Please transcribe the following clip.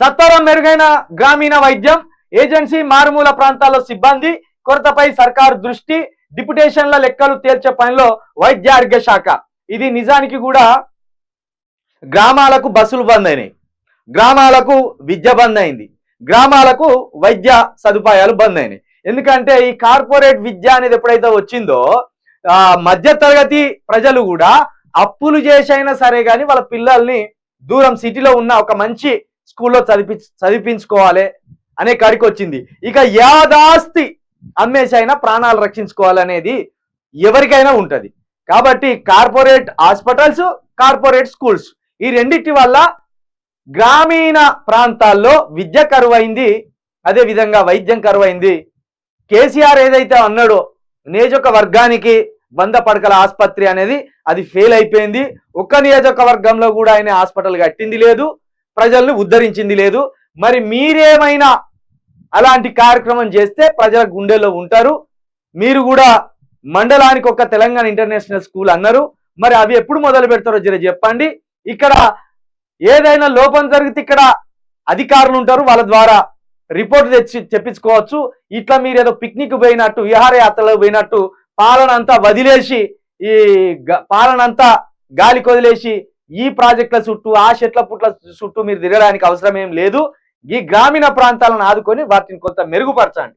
సత్వరం మెరుగైన గ్రామీణ వైద్యం ఏజెన్సీ మారుమూల ప్రాంతాల్లో సిబ్బంది కొరతపై సర్కారు దృష్టి డిప్యుటేషన్ల లెక్కలు తేల్చే పనిలో వైద్య ఆరోగ్య శాఖ. ఇది నిజానికి కూడా గ్రామాలకు బస్సులు బంద్ అయినాయి, గ్రామాలకు విద్య బంద్ అయింది, గ్రామాలకు వైద్య సదుపాయాలు బంద్ అయినాయి. ఎందుకంటే ఈ కార్పొరేట్ విద్య అనేది ఎప్పుడైతే వచ్చిందో మధ్య తరగతి ప్రజలు కూడా అప్పులు చేసైనా సరే కానీ వాళ్ళ పిల్లల్ని దూరం సిటీలో ఉన్న ఒక మంచి స్కూల్లో చదివించుకోవాలి అనే కాడికి వచ్చింది. ఇక యాదాస్తి అమ్మేసైనా ప్రాణాలు రక్షించుకోవాలనేది ఎవరికైనా ఉంటుంది. కాబట్టి కార్పొరేట్ హాస్పిటల్స్, కార్పొరేట్ స్కూల్స్ ఈ రెండింటి వల్ల గ్రామీణ ప్రాంతాల్లో విద్య కరువైంది, అదేవిధంగా వైద్యం కరువైంది. కేసీఆర్ ఏదైతే అన్నాడో నియోజకవర్గానికి 100 పడకల ఆసుపత్రి అనేది అది ఫెయిల్ అయిపోయింది. ఒక్క నియోజకవర్గంలో కూడా ఆయన హాస్పిటల్ కట్టింది లేదు, ప్రజల్ని ఉద్ధరించింది లేదు. మరి మీరేమైనా అలాంటి కార్యక్రమం చేస్తే ప్రజల గుండెల్లో ఉంటారు. మీరు కూడా మండలానికి ఒక తెలంగాణ ఇంటర్నేషనల్ స్కూల్ అన్నారు, మరి అవి ఎప్పుడు మొదలు పెడతారో జర చెప్పండి. ఇక్కడ ఏదైనా లోపం జరిగితే ఇక్కడ అధికారులు ఉంటారు, వాళ్ళ ద్వారా రిపోర్ట్ తెచ్చి చెప్పించుకోవచ్చు. ఇట్లా మీరు ఏదో పిక్నిక్ పోయినట్టు, విహారయాత్రలో పోయినట్టు పాలన అంతా వదిలేసి, ఈ పాలన అంతా గాలికి వదిలేసి ఈ ప్రాజెక్టుల చుట్టూ, ఆ చెట్ల పుట్ల చుట్టూ మీరు తిరగడానికి అవసరం ఏం లేదు. ఈ గ్రామీణ ప్రాంతాలను ఆదుకొని వాటిని కొంత మెరుగుపరచండి.